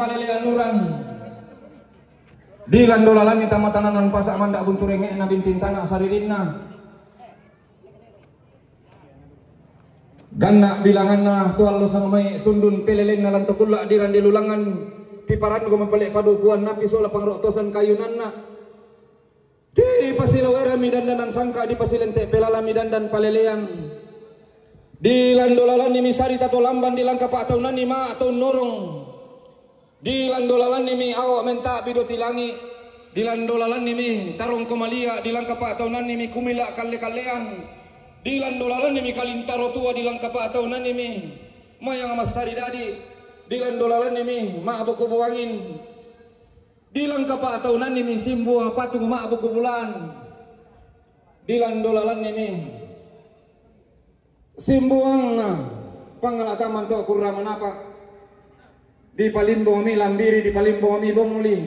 paleleanuran di landolalan ni tamatananan pasak mandak bunturenge na bintintana saririnna ganna bilangan na tualo sa may sundun pelelen na lantokulla diran di lulangan piparan ko mapalik padukuan na pisola pangrotosan kayunan na di pasilawera midandan sangka di pasilente pelala midandan paleleang di landolalan ni misari tato lamban di langka pa atau nani ma atau norong di landolalan ni mi awak menta bido tilangi di landolalan ni mi tarong komalia di langka pa atau nani mi kumila kalle-kallean di landolalan ni mi kalintaro tua di langka pa atau nani mi mayang masari dadi di landolalan ni mi ma aboko buangin di langka pa atau nani mi simbu patung ma aboko bulan di landolalan ni mi simbuang na pangalataman to kurang apa di palimbo mi lambiri di palimbo mi bongli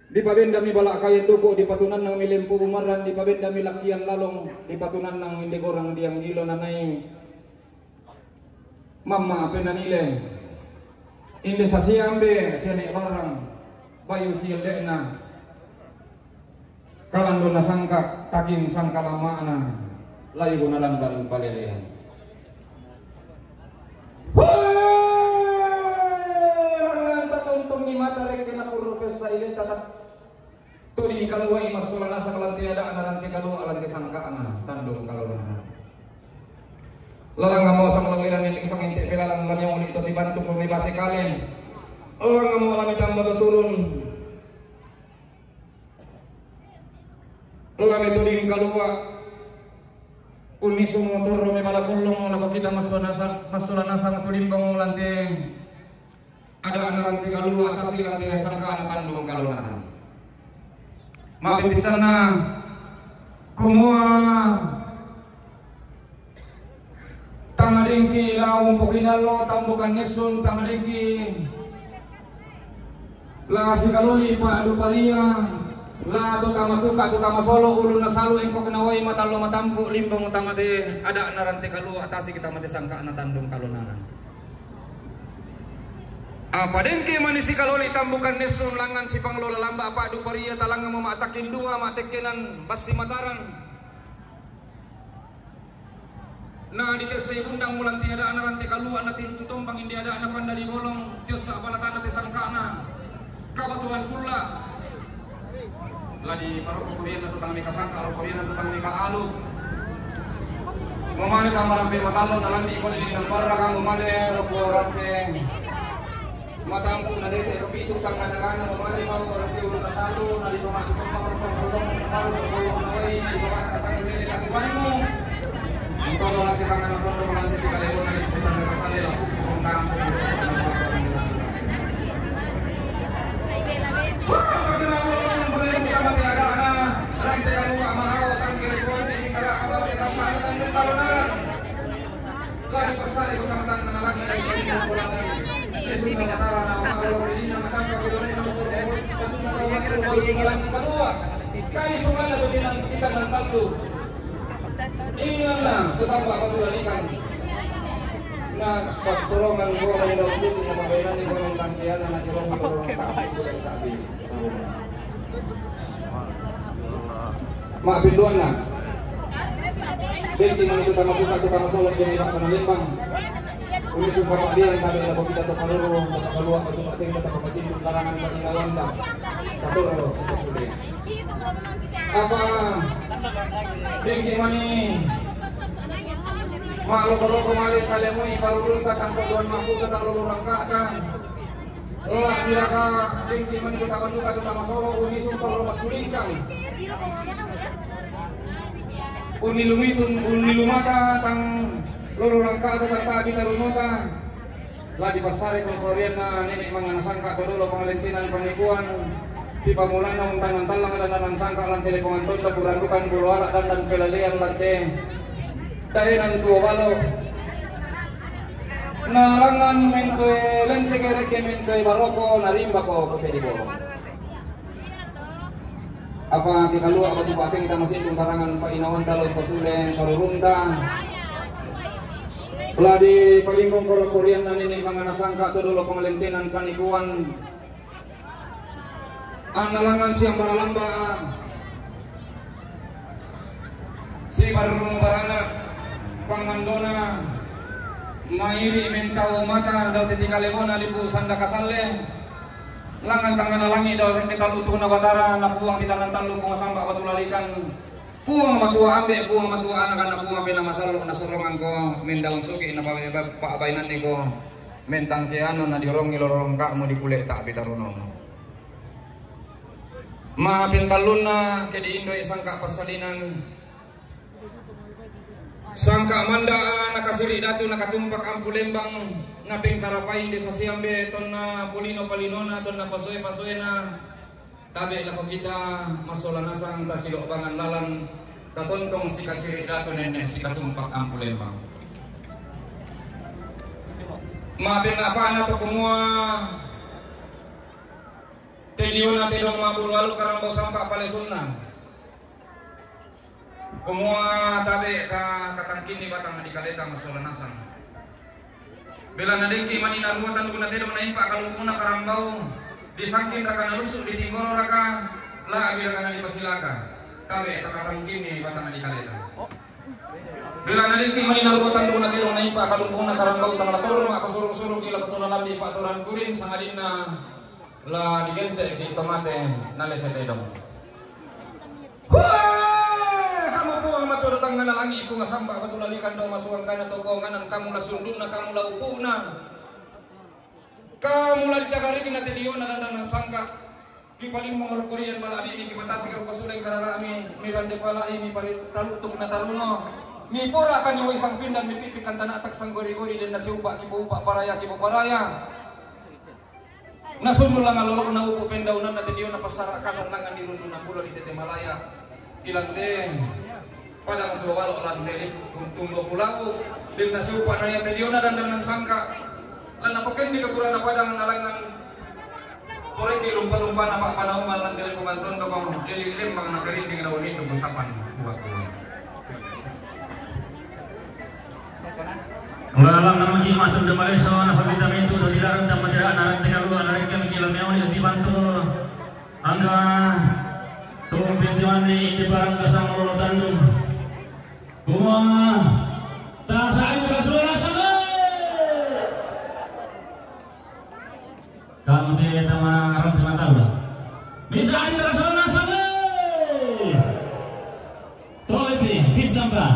di pabenda mi balak kayen duko di patunan nang milempu umaran di pabenda mi lakian lalong di patunan nang indi gorang diang gilo nanay mama penanile indi sasiambe siane barang bayu sielde na kalando na sangka taking sangka lama na layu gunalan balong palelehan ni mata lagi kena puro pesa ile tatat tuni kalau wa imas solana sakalan tiada anaranti kalau alanti sangkaan tandung kalau na lalang ngamo sang lawiran ini sang intik pelalang manyong itu dibantu kami base kali orang ngamo alami tambah turun alami turing kalau wa unisu motor me malapulong lako kita masolana sang tulimbang lantai ada anak tiga lu atas lantai sangka anak dua kalona. Maaf di sana kumua tangadingki laung pokinalo tambukan nesun tangadingki la sikaluli pa adu palia la tukama solo ulu na salu engko kenawai matalo matampu limbong tamade ada narante kalu atas kita mate sangka anak tandung kalonaran. Apa dengke manisi kaloli tambukan nesun langan si panglola lamba apa adu paria talang mau matakin dua matekenan basi mataran nah di tesai undang mulan tiada anak rantai kalua nanti tutumpang indi ada anak pandali bolong tios abalatan nanti sangkana kabatuan pula lagi parok kurian atau tang mika sangka kurian atau tang mika alu mamane kamar ambe matalo nalandi ikon di nang parra kamu male roporante matampu na dete ropi tukang kadang-kadang mamane sa orang ti ulo nasalo na di rumah tukang pangorong sa ulo naway di rumah kasang dili katuanmu todo lagi kang nanonood nanti di kalero na dito sa kasali la kung kampo lagi pasal itu tentang lagi kali sungan atau kita tantal tuh ini mana pesawat kabulanikan nah pas sorongan gua main daun suti sama mainan nih gua main tangkian anak jorong di orang tak dari tapi maaf pintuan lah Binti man itu tama buka itu tama solot jadi rak panalipang uni sumpah pak dia yang tadi ada kita toparuro topaluak atau pak kita topasin karangan pak inawanda katoro sudah apa Binti mani mak loko malik kalemu iparulun takang tuan maku tatang lolo rangka kan lah diraka Binti mani tama buka itu tama solo uni sumpah rumah sulingkang uni lumata tang lolo rangka atau tang tabi tarunota lah di pasar ikon korean na nenek mangan sangka dulu pengalintinan panikuan di pamulan na untangan talang dan sangka lan teleponganton da burandukan buluara dan pelalian lante daenan tua balo nalangan menke lente kereke menke baroko narimba ko putih di bawah apa kita luak batu bating kita masih karangan Pak Inawan dalam pasule karurunda Lah di palingkong Korea na nini mga nasangka to dulu pengelintinan panikuan ang nalangan siyang maralamba si barung barana pangandona mairi mentau mata daw titikalemona lipu sanda kasalle langan tangan nalangi daw rin kita lutuh na batara na puang di tangan talu kung samba batulalikan puang matua ambe puang matua anak anak puang pina masalok na sorongan ko mendaun suki na paabainan ni ko mentang kiano na dirong ilorong ka mo di kulit tak bitaruno ma pintalun na kedi indo sangka pasalinan sangka manda nakasiri datu nakatumpak ang pulembang naping karapain di sasiambe ton na pulino palinona ton na pasoy na tabi lako kita masola nasang tasilok bangan lalan tatontong si kasiri dato nenek si katumpak ang pulembang mapin apa na to kumua tediyo na tidong mabulwalo karambau sampa palesunna kumua tabi katangkin ni batang di kaleta masola nasang bila nadengki manina ruatan kuna tidong na impa kalungkuna karambau disangkin raka narusuk di tinggoro raka la bila kana di pasilaka tabe takatang kini batang di kaleta bila nadengki manina ruatan kuna tidong na impa kalungkuna karambau tang lator ma pasurung-surung kila patunan nabi paturan kuring sangadina la digente ki tomate nalese tidong kamu puang matu datang ngana langi ku ngasamba batulalikan do masuang kana tokongan kamu la sundun na kamu la upuna kamu lah ditagarikin na tediyo na dandan ng sangka di paling mongol Korean malabi ini kibatasi karo pasulay karara mi mirande pala mi pari talutok na taruno mi pora kan yung isang pindan mi pipikan tanah atak sang gori-gori dan nasi upa kibo paraya nasunod lang alolo na upo pendaunan na tediyo na pasarakasan lang ang nirundo na pulo di Tete Malaya ilante padang tuwalo lante tumbo pulau din nasi upa na yung tediyo na dandan ng sangka lan napakan di kaguran na padang nalangan korek lumpa-lumpa na panaumal ng dili pumanton dokong lililim mga nakarinding na unin ng usapan buat ko. Walang nama jimat sudah maeso na pagvitamin tu sa dilarang dan madira na tinggalua na kami kilameo ni dibantu angga tong pintuan ni di barang kasang lolotan dum. Kuma ta sa ito kasulana sa kamu teh tama orang teman tahu lah. Misalnya rasulullah sallallahu tolong bisa mbak.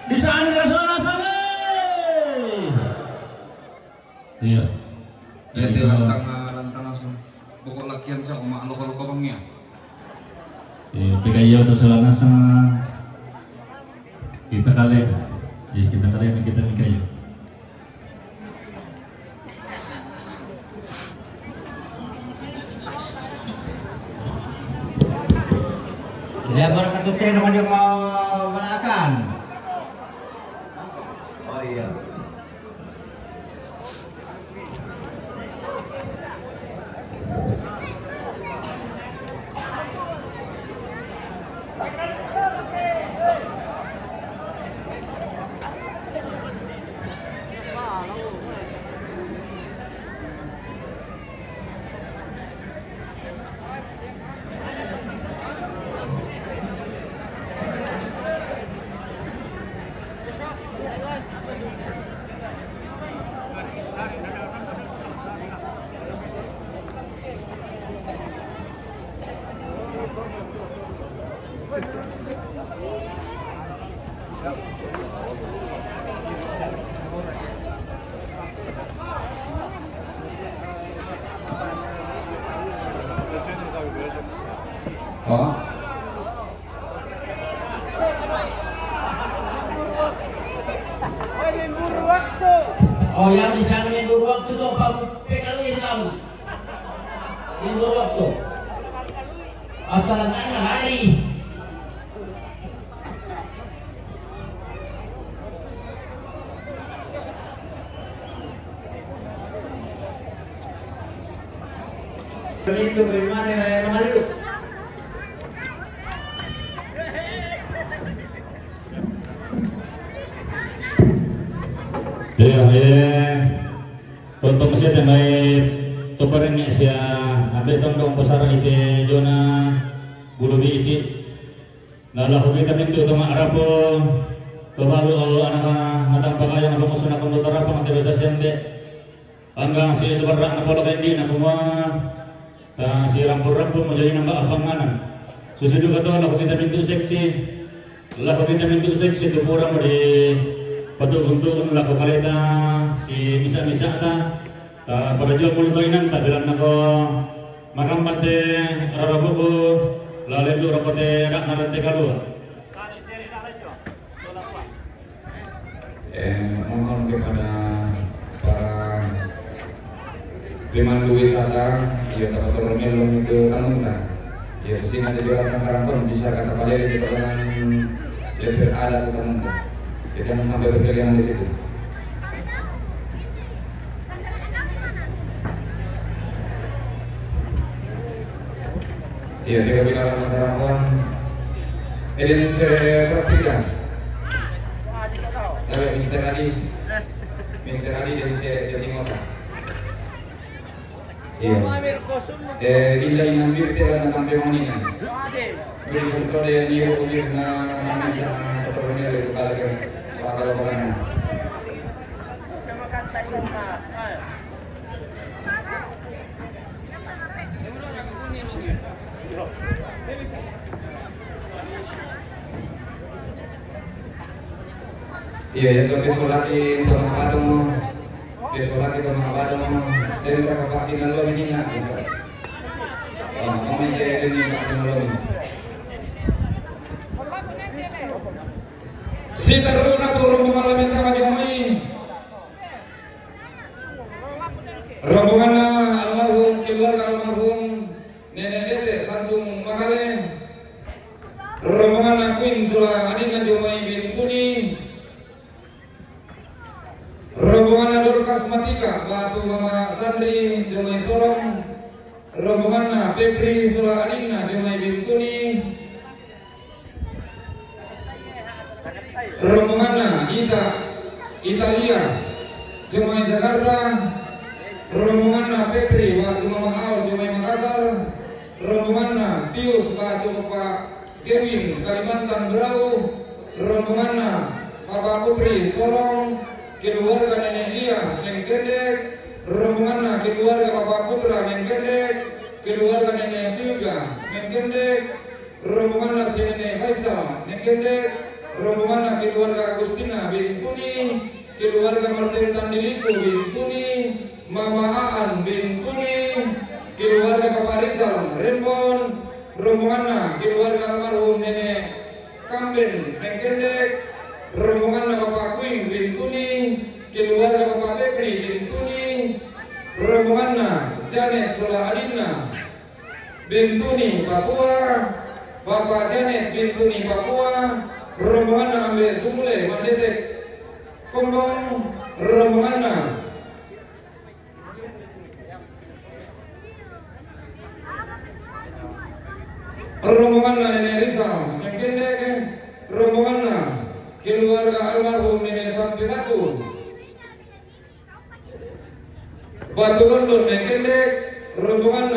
Misalnya rasulullah sallallahu. Iya. Ya dia lantang langsung. Pokok lakian sa umak luka-luka bangnya. Iya, pegayo to salana sama kita kali. Ya kita kali kita mikayo. Lebar katutnya naman yung malakan. Oh iya. Oh. Oh, yang di sana libur waktu tuh apa pekaluin kamu? Libur waktu. Asal tanya lari. Itu bagaimana Malu? Tonton masih ada baik toparin nya sia ambil tongdong besar ite jona bulu di iti nalah kita pintu toma arapo tobalu anak matang pakaya ngapo musuh nak motor apa mati dosa sende anggang si itu berak na polo kandi na kumwa ta si rampur-rampur menjadi nambah apanganan susu juga to lah kita pintu seksi tu kurang di patuk-untuk laku kaleta si misa-misa ta pada jual mulut inan ta bilang nako makam bate rarabuku lalu itu rapote rak narante kalu mohon kepada para pemandu wisata ya teman-teman melong itu tanunta ya susina juga tangkaran pun bisa kata pada di pertemuan lebih ada tuh teman-teman ya jangan sampai berkeliaran di situ. Iya, tiga binakan tangkaran Eden Prastika. Tapi Mr. Ali dan saya jadi ngota. Iya. Indah inang bir telah nakampe manina. Beri sebetulnya yang dia ubir na bisa keterunya dari kepala kalau bukan. Iya, itu besok lagi untuk mengabadong, dan kakak tinggal lo menyengat, bisa. Mamanya dia ini kakak tinggal lo. Si teruna turun malam yang tama jomai, rombongan almarhum keluarga almarhum nenek dete santung makale, rombongan Queen Sula Adina Jomai Bintuni. Rombongan Dorcas Matika Batu Mama Sandri Jomai Sorong, rombongan Febri Sula Adina Jomai Bintuni, rombongan Italia Jomai Jakarta, rombongan Febri Batu Mama Al Jomai Makassar, rombongan Pius Batu Bapak Kevin Kalimantan Berau, rombongan Papa Putri Sorong, keluarga nenek Lia Mengkendek, rombongan keluarga Bapak Putra Mengkendek, keluarga nenek Tilga Mengkendek, rombongan si nenek Faisal Mengkendek, rombongan keluarga Agustina Bintuni, keluarga Martin Tandiliku Bintuni, Mama Aan Bintuni, keluarga Bapak Rizal Rembon, rombongan keluarga almarhum nenek Kamben Mengkendek, rombongan Bapak Queen Bintuni, keluarga Bapak Febri Bintuni, rombongan Janet Sula Adina Bintuni Papua, Bapak Janet Bintuni Papua, rombongan Ambe Sumule Mandetek Kombong, rombongan Nenek Rizal Mengkendek, rombongan keluarga almarhum nenek Sampai Batu London Mengkendek, rombongan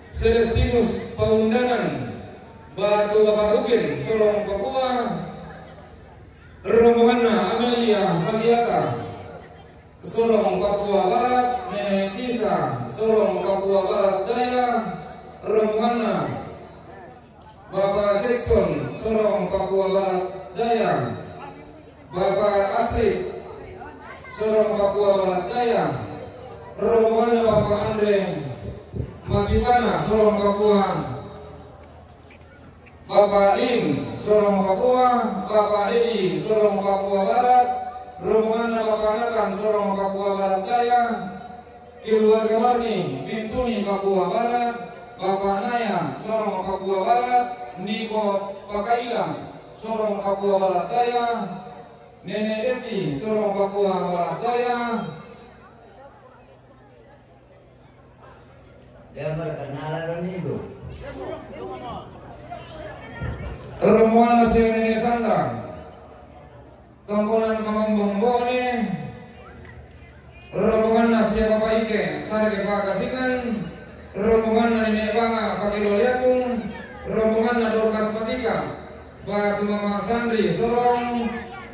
Celestinus Paundanan Batu Bapak Ugen Sorong Papua, rombongan Amelia Saliata Sorong Papua Barat, nenek Tisa Sorong Papua Barat Daya, rombongan Bapak Jackson Sorong Papua Barat Daya, Bapak Astrid Sorong Papua Barat Daya, rombongan Bapak Andre Makipana Sorong Papua, Bapak Lim Sorong Papua, Bapak Edi Sorong Papua Barat, rombongan Bapak Nakan Sorong Papua Barat Daya, keluarga Marni Bintuni Papua Barat, Bapak Naya Sorong Papua Barat, Niko Pakailang Sorong Papua Barat Daya, Nenek Eti Sorong Papua Barat Daya. Dia berkenalan itu. Rombongan nasi Nenek Sandang, Tongkonan Kamambong Bone, Batu Mama Sandri sorong,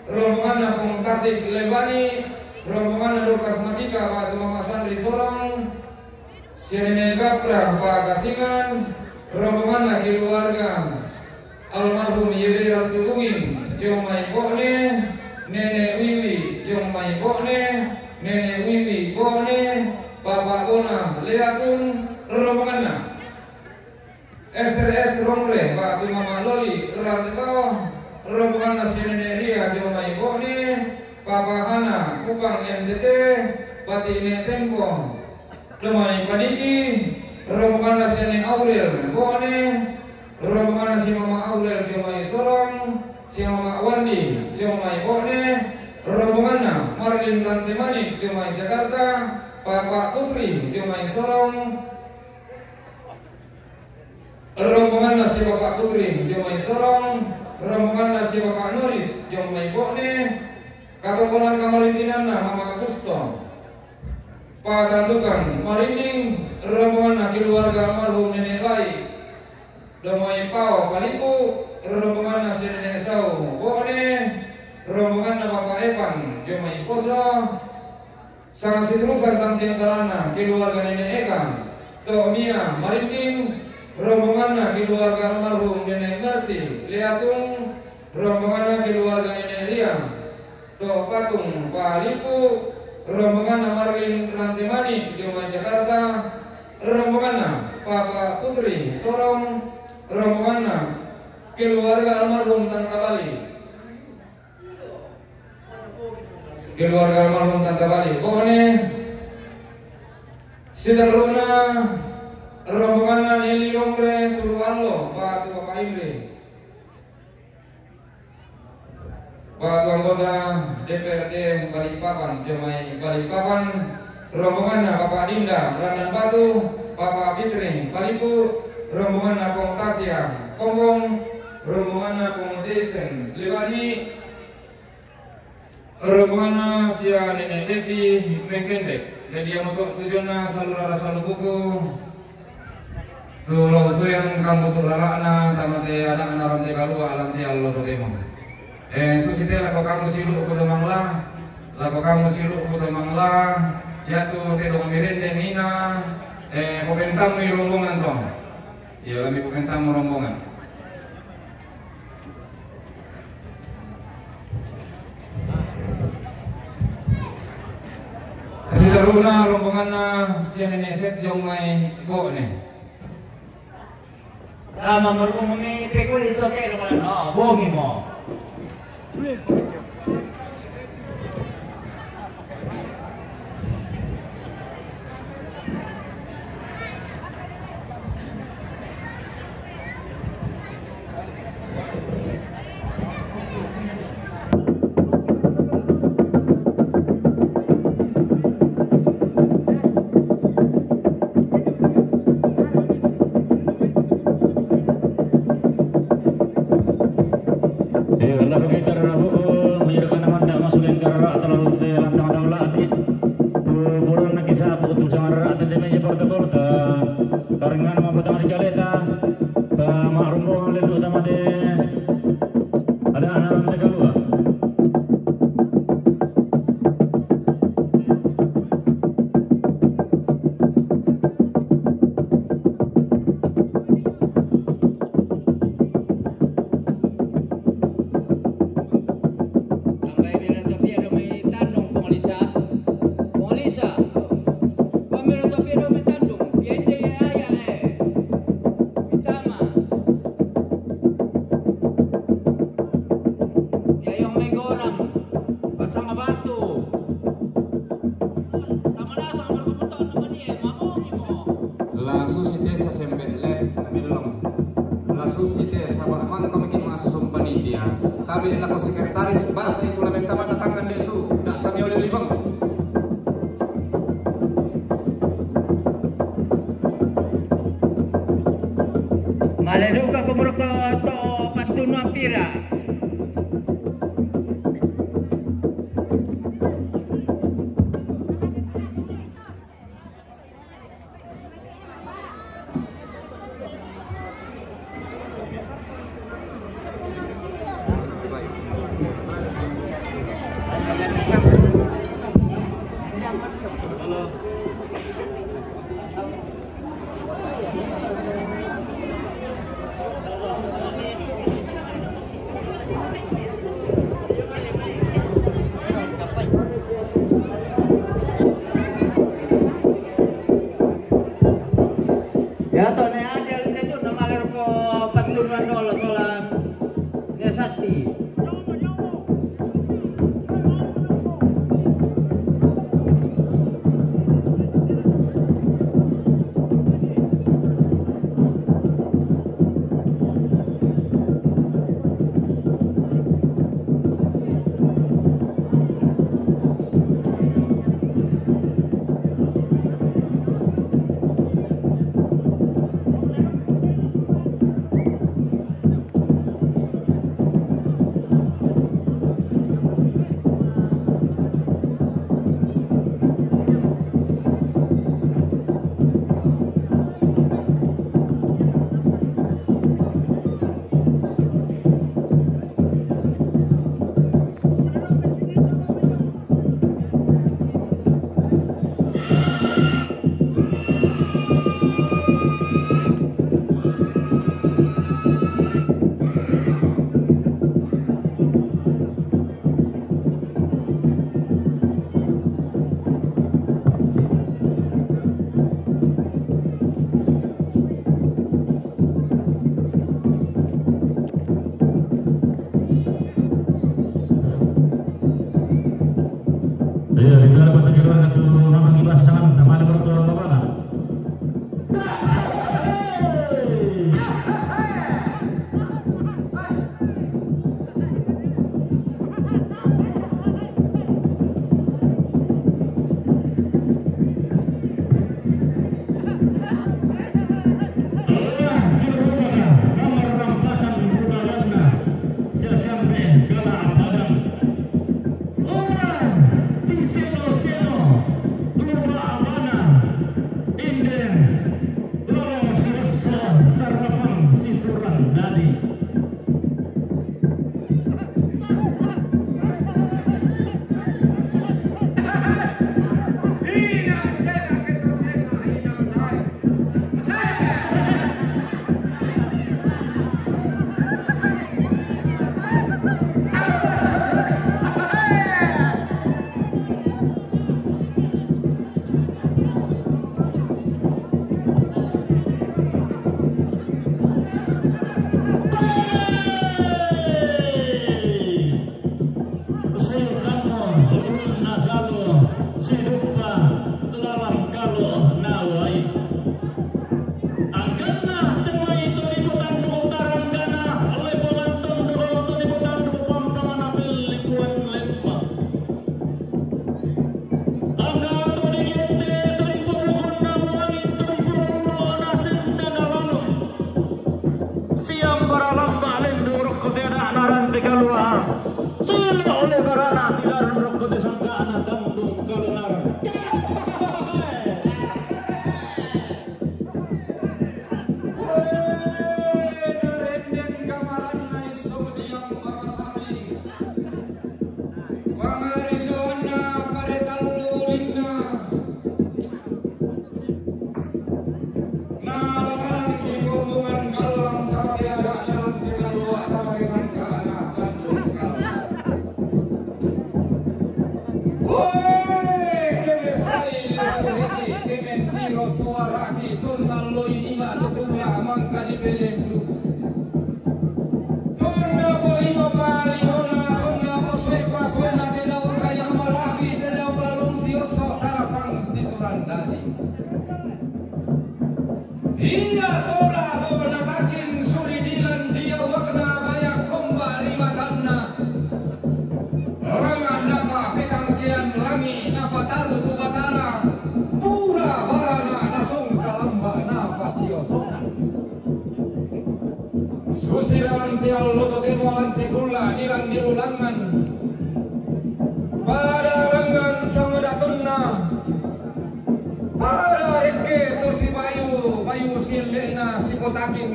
rombongan Pung Tasik Lebani, rombongan Dorkas Matika Batu Mama Sandri sorong, Sirene Gapra Bagasingan, rombongan keluarga almarhum Yewir Altugungin, Jomai Bone, Nenek Wiwi, Jomai Bone, Nenek Wiwi Bone, Bapak Bona Leatun, rombongan Esther S. Romre, Batu Mama Loli, Ranteko, rombongan Sirene Ria, Jomai Bone, Papa Hana, Kupang MDT, Bati Ine Tempo, Domai Paniki, rombongan Sirene Aurel Bone, rombongan si Mama Aurel Jomai Sorong, si Mama Wandi Jomai Bone, rombongan Marlin Rantemani Jomai Jakarta, Papa Putri Jomai Sorong, rombongan si Bapak Putri Jomai Sorong, rombongan si Bapak Nuris Jomai Bone, Katombonan Kamarintinan Mama Gusto, Pak Tantukan Marinding, rombongan keluarga almarhum Nenek Lai Domai Pau Palipu, rombongan si Nenek Sau Bone, rombongan Bapak Epan Jomai Poso, sang Sitrusan Santiang Karana keluarga Nenek Eka Tomia Marinding, rombongan keluarga almarhum Nenek Mercy Liatung, rombongan keluarga Nenek Ria Tok Patung Palipu, rombongan Marlin Rantimani Jomai Jakarta, rombongan Papa Putri Sorong, rombongan keluarga almarhum Tante Bali, keluarga almarhum Tante Bali Bone, Sidaruna, rombongan Eli Romre Turuanlo, Batu Bapak Imre, Batu anggota DPRD Balikpapan, Jomai Balikpapan, rombongan Bapak Dinda Randan Batu, Bapak Fitri Palipu, rombongan Pong Tasya Konggong, rombongan Pong Jason Lewani, rombongan Sia Nenek Devi Mekendek, jadi yang untuk tujuan salurara salubuku tulau suyang kamu tularakna tamate anak narante kalua alanti Allah bagaimana susite lako kamu silu kudu manglah, lako kamu silu kudu manglah yaitu telung mirende nina pementamu rombongan tong ya kami pementamu rombongan sidaruna rombongan si Nenek Set Jomai Bone. Lama merumuni pekul itu kayak mana? Bohongi mo. Kami adalah sekretaris bahasa itu lamentaman datangkan dia itu tidak kami oleh libang. Malaluka kumurko to patuno pira. bola-bola Desati.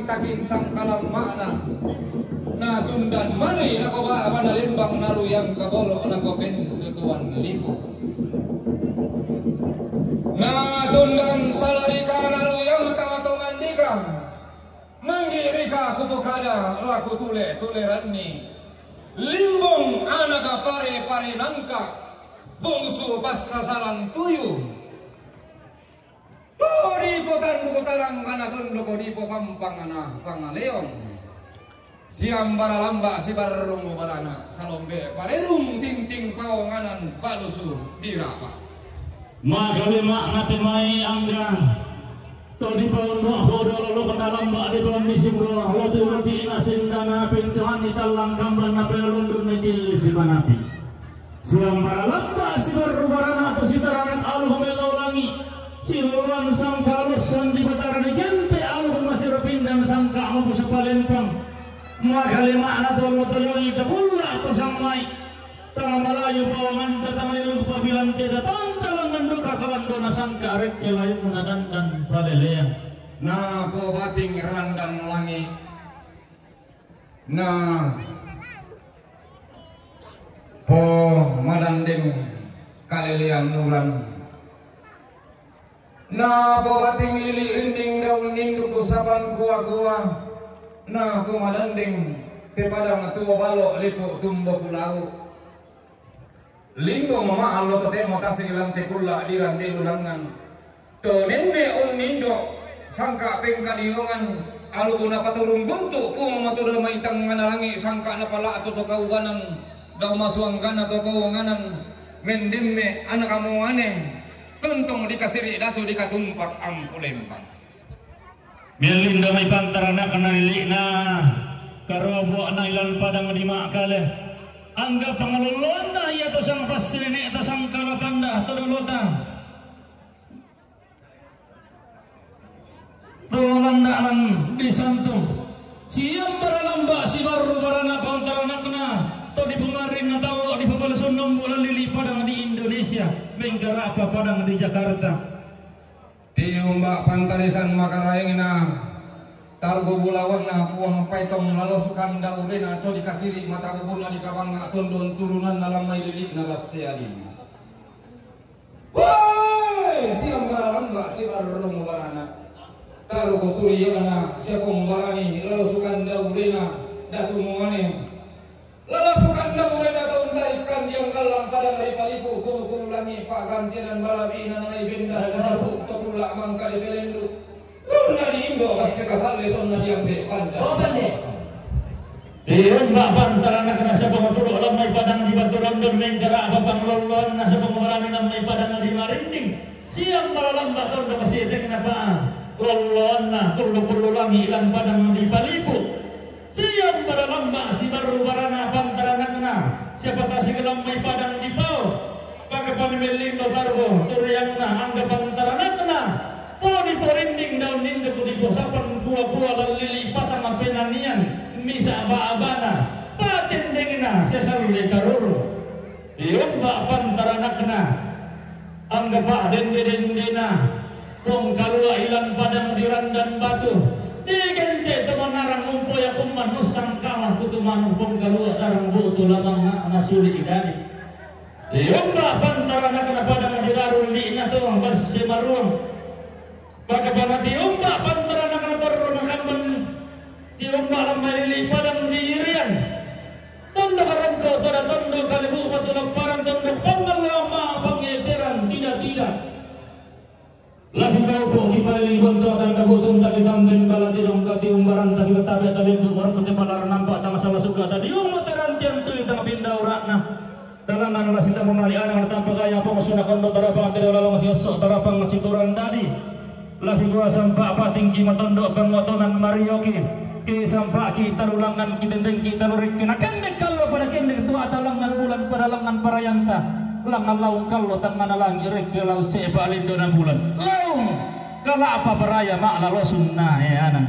Taking sang kalam makna na tundan mani ako ba manalimbang naruyang kabolo ako pentutuan lipo na tundan salarika naruyang tawatongan dika manggirika kubukada laku tuleran ni limbong anak pare nangka bungsu pas sasaran tuyu Tori potan bukutarang kana kondo kodi po pampang ana pangaleon. Siam bara lamba si barung barana salombe parerung tinting pawanganan balusu dirapa. Makali maknate mai angga to di bawah hodol lo kena lamba di bawah misimro lo tu nanti nasindana pintuan italang gambar nape lundun menjil si manapi. Siam bara lamba si baru barana to si tarangan aluh melaulangi si luluan sangka lusan di bataran gente aluh masih repindan sangka mau sepalempang. Makali makna to lo to yoni tabulla to samai tang malayu pawangan tatang lilu pabilan tidak tantalangan duka kawan dona sangka arek kelayu munadan dan paleleang na po bating randan langit na po madanding kalilian nuran na po bating lili rinding daun nindu kusaban kuwa-kuwa na po madanding tipadang tuwa balo lipo tumbo pulau lindo mama allo tote mo kasih ilang tekula diran di lulangan to nenne on nindo sangka pengkadiungan alu guna paturung buntu matura maitang nganalangi sangka na pala ato to kauganan daw masuanggan atau pauanganan mendemme anak kamu aneh tuntong dikasiri datu dikatumpak ampulempang Melinda may pantarana kanali na karobo na ilan padang di makale angga pangalulon na iya to sang pasirine to sang kalapanda to lulota to landalan di santo siam baralamba si baru barana pantarana na to di pumarin na tao di pabalusun ng bulan lili padang di Indonesia menggara apa padang di Jakarta Tiumba pantarisan makaraeng na targo bulawan na puang paitong lalosukan daurin atau dikasiri mata kubuna di kabang tundun turunan dalam may lili na rasyalin. Woi, siang baralang gak si barung barana. Targo turiya na siya kong barani lalosukan daurin na datumuane. Lalosukan daurin na tundaikan yang kalang pada dari paliku kulu-kulu langi pagantinan balabi na nanay benda sarapuk topulak mangka di belendu tunda di Indo kasi kasali tunda di ambil panda Tiyon ba pantaran na nasa pangatulo alam may padang di baturan doon menggara apa panglolon nasa pangumarami na may padang di marinding siyang malalang baton na masiting na pa lolon na kulo-kulo langi ilang padang di palipot siyang baralamba si baru barana pantaranak na siapa tasik lang may padang di pao pagkapan melindo tarbo turyang na angga pantaranak na po di porinding daun nindo ko di posapan buwa-buwa lalili patang penanian misa ba-abana patinding na siya saruli karuro iyon ba pantaranak na angga pa dende na pong kalua ilang padang di randan batu digente teman narang umpoy akong manusang kalah kutuman pong kalua darang buto lamang na nasuli idani iyon ba pantaranak na padang di daruli na to basi maruang bagaimana iyon ba pantaranak na taro makamban iyon ba lang malili padang di irian tondo karangko tora tondo kalibu patulog parang tondo pangalama pangitiran tidak lagi kau po kipaling gonto akan kabutong takitang din balatirong katiung barang takit tabi talindung orang kuti malar nampak tang salah suka tadi yung materan tiang tuloy tang pindaw rakna dalam nang nasita memalian ang tanpa kaya po masuna kondo tarapang tiro lalong masiyosok tarapang masituran dadi lagi gua sampa apa tinggi matondo pengotonan marioki ke sampa kita ulangan kitendeng kita lurik kena kendek kalau pada kendek tua talangan bulan pada langan parayanta langan laung kalau tangan lang irek ke lau sepa lindo na bulan laung kalau apa beraya mak lalu sunnah ya anak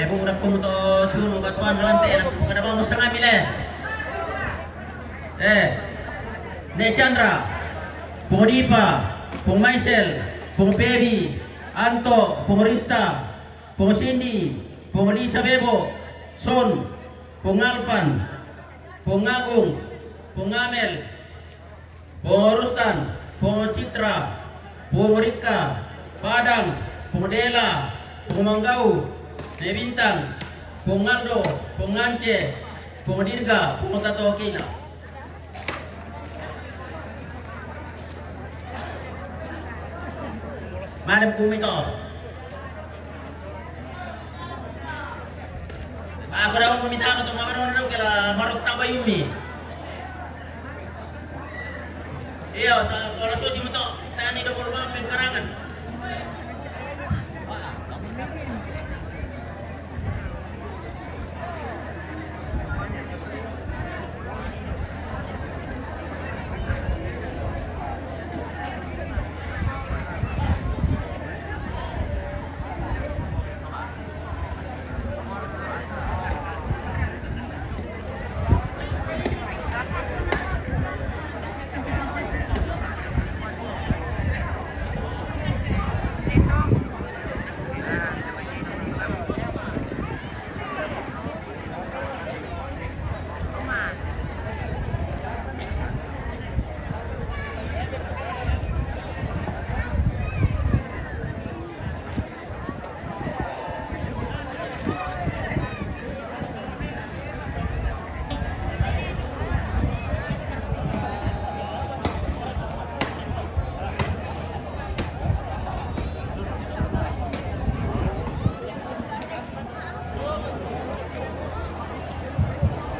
Budak pemutus suruh batuan ngelantik nak kada mau setengah mile. Ne Chandra, Pung Dipa, Pung Maisel, Pung Pebi, Anto, Pung Rista, Pung Cindy, Pung Lisa Bebo, Son, Pung Alpan, Pung Agung, Pung Amel, Pung Rustan, Pung Citra, Pung Rika, Padang, Pung Dela, Pung Manggau, Ne Bintang, Pung Aldo, Pung Ance, Pung Dirga, Pung Tato Kila. Madam Kumito. Aku dah meminta untuk mamaron dulu kala marok tabayumi. Iya, kalau tu si motor tani 25 pengkarangan.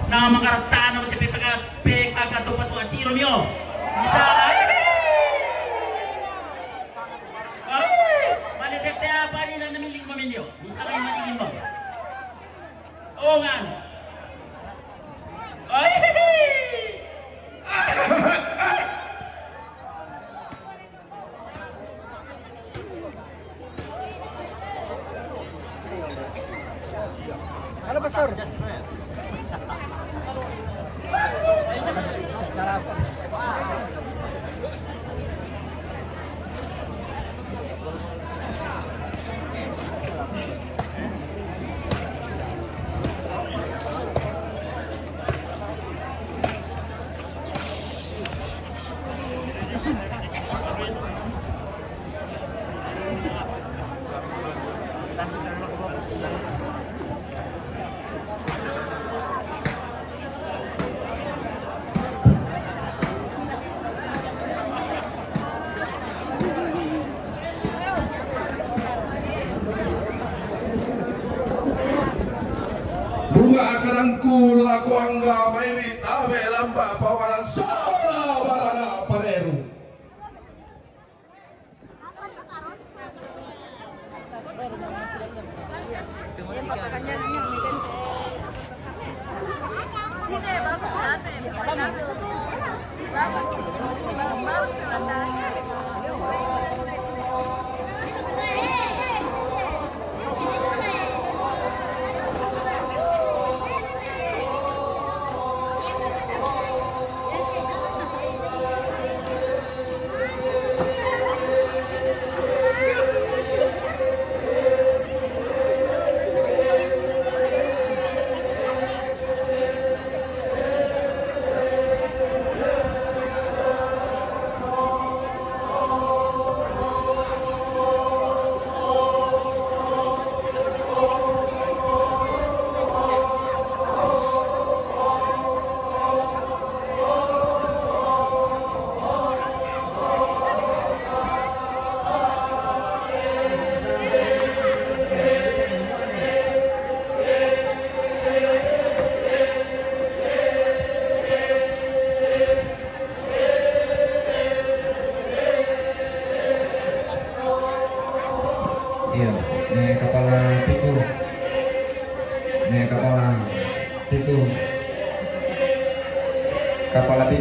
Na makaraptaan naman ti pagkatupat ko at tiro niyo. Bisa malidete apa ni na namilig maminyo. Bisa kayo matigin mo. Oo nga. Halo Pastor. Bunga akarangku laku angga mairi tabe lamba pawaran sola warana pareru.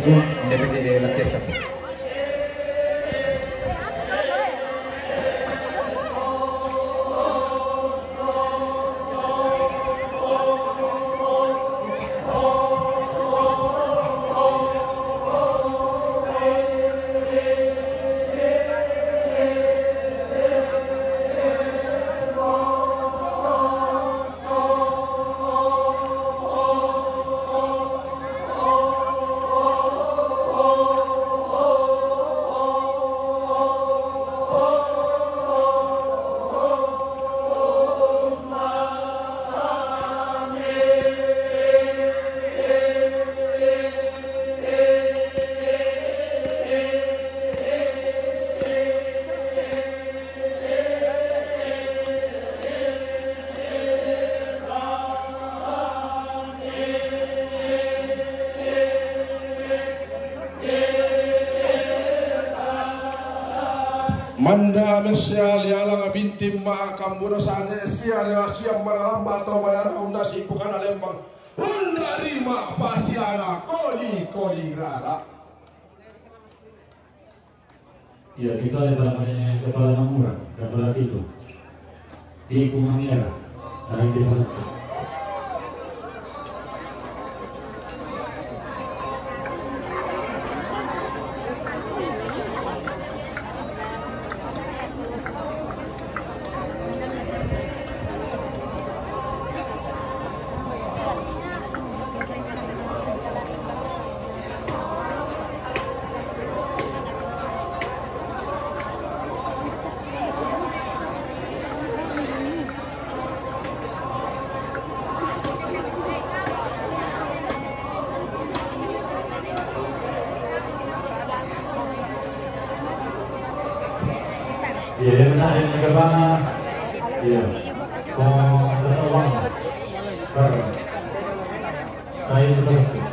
DPD Rakyat 1. Manda Mersia lialang bintim ma kambuno sane sia siam maralamba atau manara unda sipukan alembang unda rima pasiana koli rara. Ya kita lepas kepala namura kepala itu di kumangira dari desa. Ya, menarik negara. Ya, kau tertolong. Kain bersih.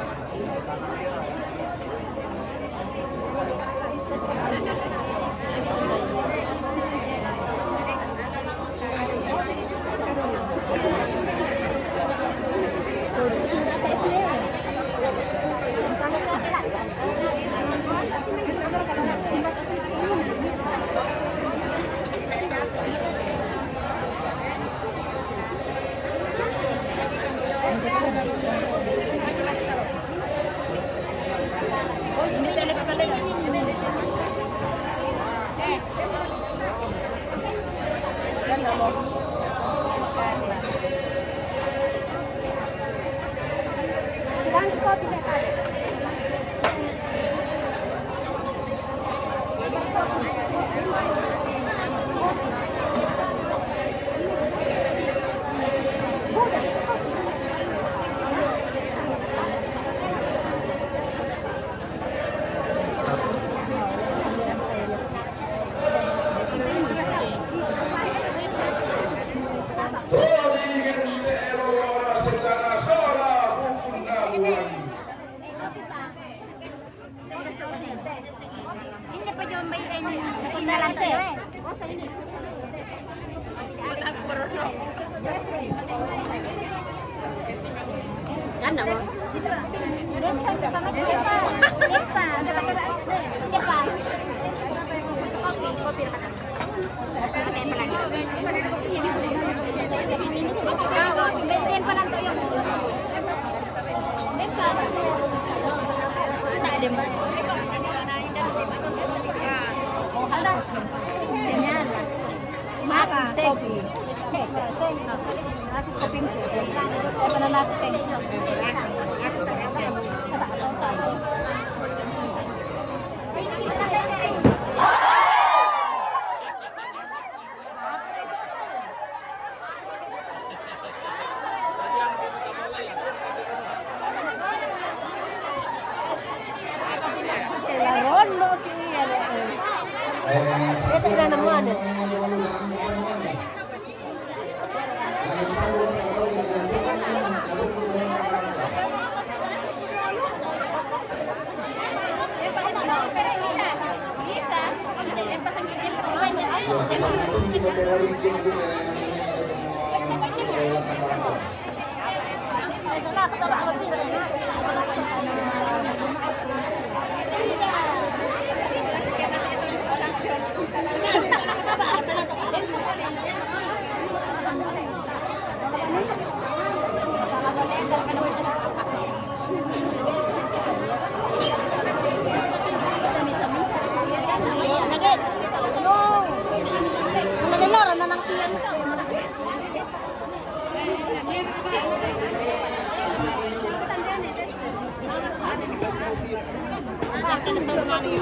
Bagi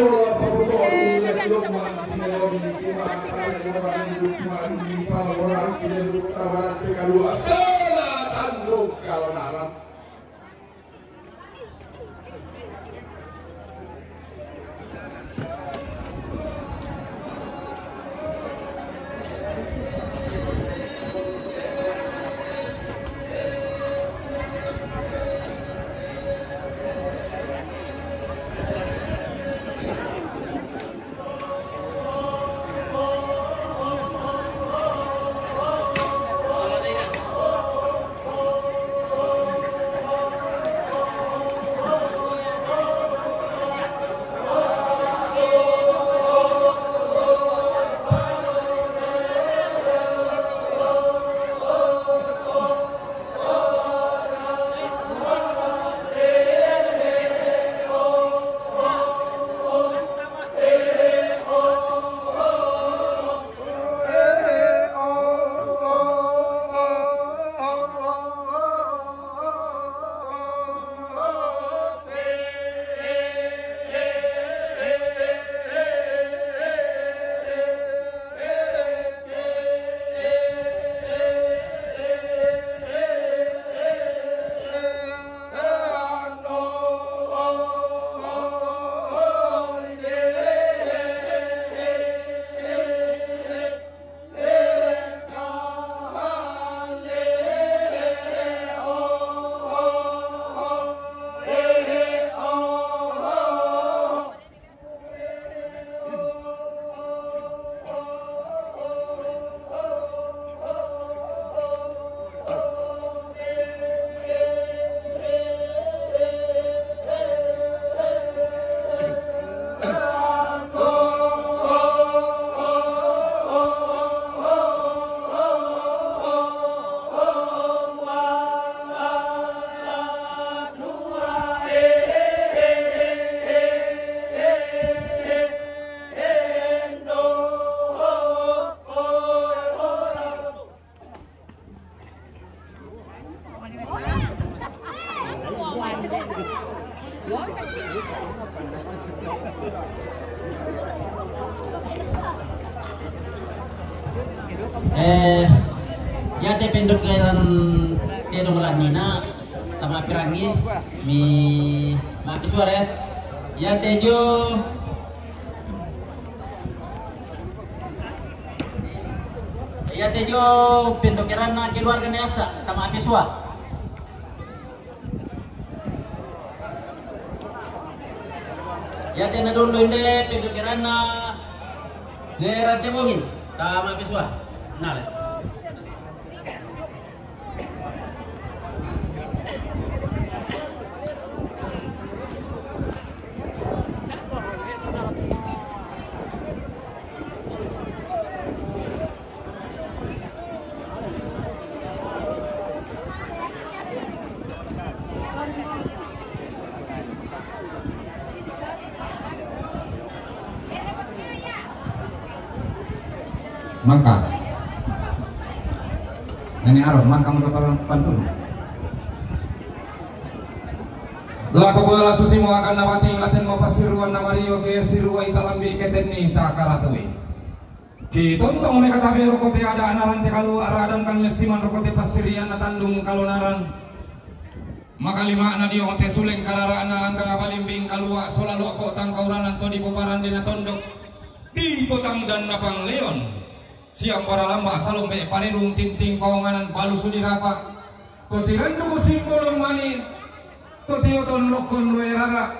orang pemutoli lekilok mantinelo di kima akan orang hidup mantinal orang hidup tawaran terkalu asal tanduk kalau naram. Ya te pendokeran kedong lanina tama pirangi mi mahasiswa ya tejo pendokeran na keluarga neasa tama mahasiswa ya te na dulu inde pendokeran na daerah Tebongin tama mahasiswa nale. Maka nenek arok maka mau pantun laku bola susi mo akan nawati laten mo pasiruan namario ke sirua italambi keteni takaratui kitontong me katabi rokote ada anaran te kalu aradan kan mesiman rokote pasirian na tandung kalunaran maka lima na dio te suleng karara na angga balimbing kalua solalu ako tangkauranan to di poparan dina tondok di potang dan napang leon siang para lamba salombe parirung tinting pawanganan palu sudirapa totirandu simbolong mani totioton lokon luerara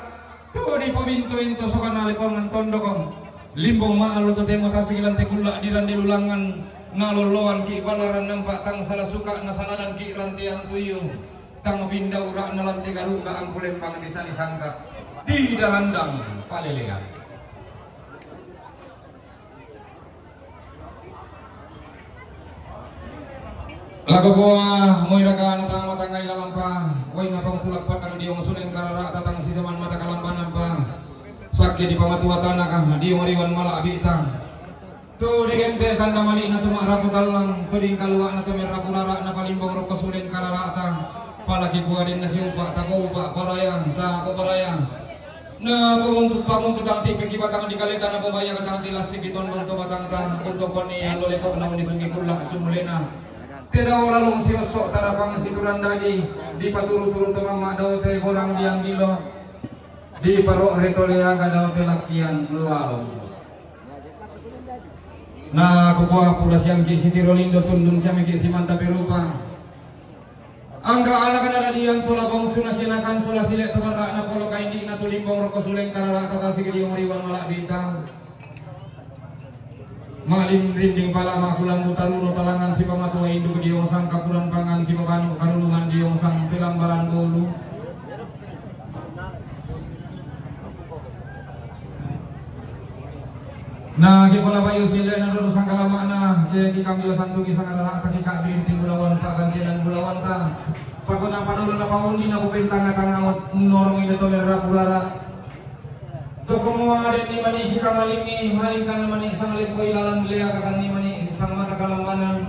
to di pobinto ento sokan alipongan tondokong limbong maalu to temo tasigilan te kulla dirande lulangan naloloan ki balaran nampak tang salah suka nasaladan ki rantian tuyo tang pinda urak nalante garuga ang kulembang desa disangka di dalandang palelengan. Lagu buah moiraka natang matangay lalampa way na pangtulagpat ang diyong suling karara tatang sisaman mata kalambanan pa sakya di pamatuwatan na ka diyong ariwan mala abita to di gente tanda mali na tumaraputal lang to di kalua na tumirapurara na palimbong rok suling karara ta palagi kuadin nasi upak tako upak parayang tako parayang na pumuntuk tang tipi kibatang di kaleta na pumaya katang tilasik iton bang to batang tang untuk koni alole ko na unisungi kulak sumulena tidak lalong siosok tarapang situran dadi di paturu-turu temama daw te kurang diang gilo di paro retolea daw te lakian lualo na kukuha pula siyang kisi tirolindo sundun siya may kisi mantapirupa angka anak na diyan sula bong sunah kinakan sula silek tabarra na polo kay hindi na tulimbong roko suleng karara kakasig di yung riwan malak bintang malim rinding pala makulang mutaruno talangan si pamatuwa induk di yung sang kakuran pangan si pabano karulungan di yung sang pilambaran bolu na kikola bayo sila na lulus ang kalama na kikambyo santo kisang alala at kikabir timulawan pa gantian bulawan ta pagod ang panulo na paundi na kupintang at ang awat norong inatolera pulara to kumuha rin ni mani kikamalingi maling ka naman isang alip ko ilalang liya kakan ni mani isang matakalambanan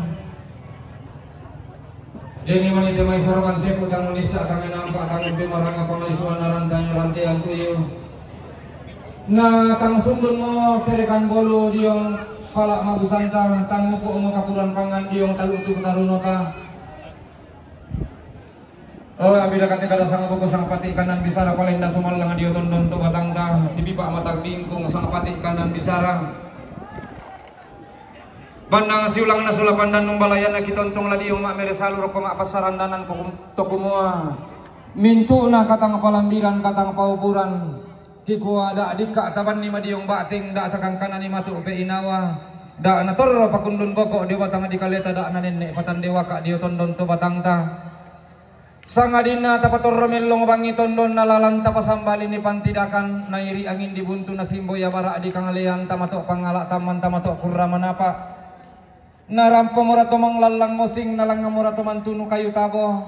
din ni mani demay sorokan sepo tang unisa tangan nampak tangan pimarang ang pangalisuan na rantai ang tuyo na tang sundun mo serikan bolu diong palak mabusantang tang mupo mo kapuran pangan diong talutu taruno ka oh abila kate kada sang buko sang pati kanan bisara palenda sumal lang dio tondon to batang ta dipipa matag bingkong sang pati kanan bisara bandang siulang na sulapan dan nung balayan na kitontong la diong mak meresalu roko mak pasarandanan ko to kumua mintu na katang palandiran katang paupuran kikuha da dika taban ni madiyong bating da takang kanan ni matu pe inawa da natorro pakundun boko di batang di kaleta da nanen patan dewa ka dio tondon to batang ta sangadina tapatorro mellong bangi tondon nalalan tapasambali ni pantidakan nairi angin dibuntu na simboya bara di kangalean tamato pangala taman tamato kurra manapa narampo murato manglalang mosing nalang murato mantunu kayu tabo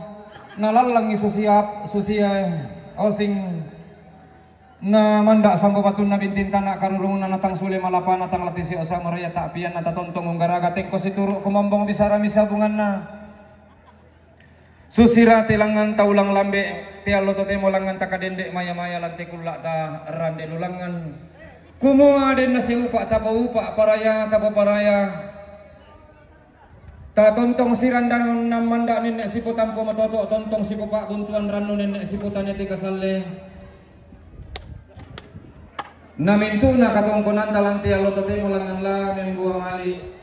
nalalang isusiap susia osing na manda sang babatun na bintin tanak karurungan na natang sule malapan natang latisi osa maraya tapian natatontong unggaraga tengko situru kumambong bisara misabungan na susira tilangan taulang lambe tialo tote molangan takadendek maya maya lanti kulak ta rande lulangan kumua den nasi upak tapa upak paraya tapa paraya ta tontong sirandan namanda nenek siputan po matoto tontong sipupak buntuan ranu nenek siputannya tiga sale namintu na katongkonan talang tialo tote mulangan la men buah mali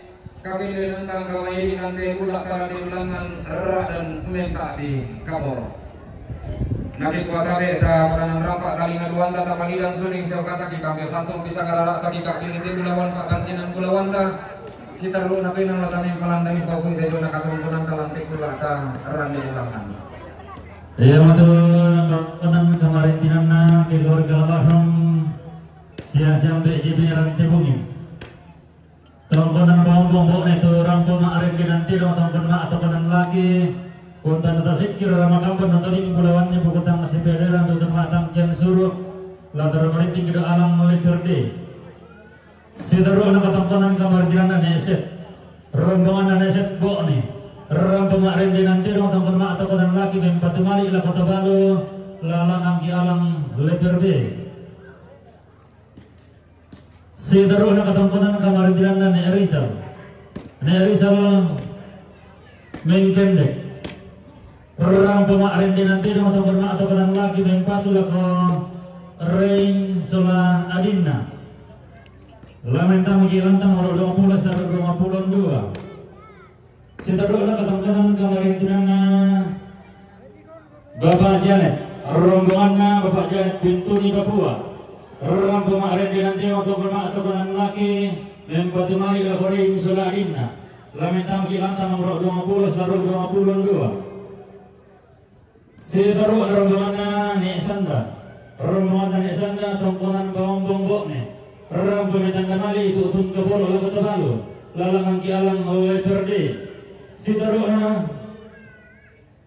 kaki de nentang kamai nante kulak tarang di ulangan ra dan menta di kapor naki kuata be ta peranan rampak talingan wanda ta pangidang suning siau kata ki kambyo satu bisa ngararak kaki kaki niti bulawan pak gantinan bulawan ta sitaru napi nang latani palandang pagong dejo na katongkonan talang ti kulak ta ran di ulangan ya matur kanan kamarin tinanna keluarga almarhum siang-siang BJB rantai bumi tongkonan bawang-bawang itu rangkul ma'arif nanti tongkon ma' atau kanan lagi untan atas sikir rama kampan nontonin bulawannya bukutang masih bederan tutun ma'atang kian suruh latar meriting ke alam melipir de sitaru anak tongkonan kamar jirana neset rombongan neset bo nih rangkul ma'arif nanti tongkon ma' atau kanan lagi bempatu mali ila kota balu lalang angki alam melipir de sitaru na katongkonan kamarin tilangan na Erisal mengkendek orang pemaarin din nanti na matongkon na atau katang lagi mengpatula ko Rain Sola Adinna lamentang magilantang maro 20 sa 22 sitaru na katongkonan kamarin tilangan Bapak Janet rombongan na Bapak Janet pintu di Papua orang kemarin di nanti waktu bermak atau kanan laki empati mari lakori misalnya inna lamentang kilanta nomor 20 sarung 22 sitaru rombongan rombongan tongkonan bawang bombok ne orang pemetang kanali itu utun kebolo lagu tebalu lalangan kialang oleh perde sitaru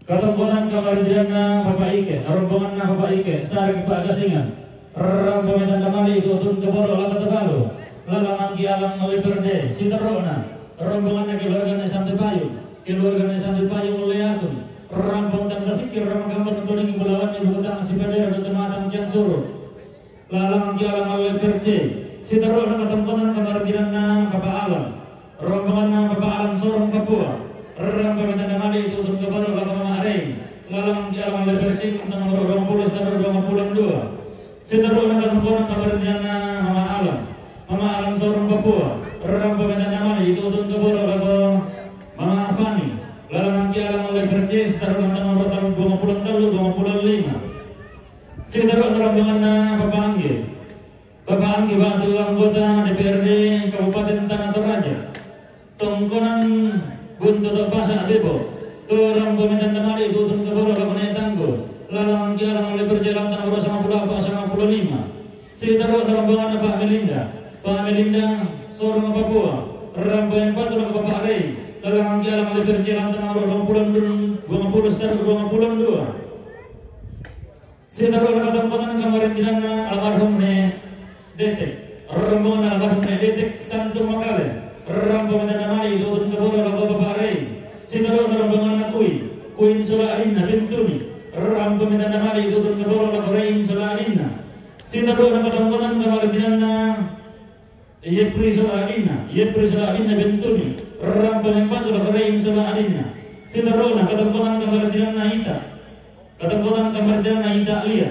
katongkonan kamarindiana Bapak Ike rombongan Bapak Ike saring Pak Gasingan orang pemetan kamali itu turun ke boro laga tebalu lalangan kialang oleh berde sitaru rombongannya keluarga Santi Payung oleh akun rampung tan kasikir ramagambar nutulungi bulawan ibu kutang si padera dan matang jan suruh lalang jalan oleh perce si teruk na ketempatan kamardinan na kapaalam rombongan na kapaalam sorong Papua rambang mitanda mali itu utun kebaru lakam ma'areng lalang jalan oleh perce tentang nomor 20 dan 22 si teruk na ketempatan kamardinan na Mama Alam sorong Papua rambang mitanda mali itu utun kebaru lakam Mama Afani lalang jalan oleh perce setelah tentang nomor 23 25 Sekitar rombongan na Bapak Anggi bantu anggota DPRD Kabupaten Tanah Toraja Tongkonan Buntut Pasar Bebo Turang Pemintan Damari Tutun Keboro Lapanai Tanggo Lalang Kialang oleh berjalan Tanah Boro sama Pulau Apa sama Pulau 5 Sekitar rombongan na Pak Melinda Sorong Papua Rambo yang patuh ke Bapak Rey Lalang Kialang oleh berjalan Tanah Boro 20 setar 22 Sekitar ketempatan kemarin dinana almarhum ne Detek rombongan almarhum ne Detek Santu Makale rombongan dinamali itu turun ke bawah lagu Bapak Rey sekitar rombongan na Kuin Sularinna Bintuni rombongan dinamali itu turun ke bawah lagu Rey Sularinna sekitar ketempatan kemarin dinana Yepri Sularinna Bintuni rombongan patu lagu Rey Sularinna sekitar ketempatan kemarin dinana Ita Ketempatan kemerdekaan Naida Alia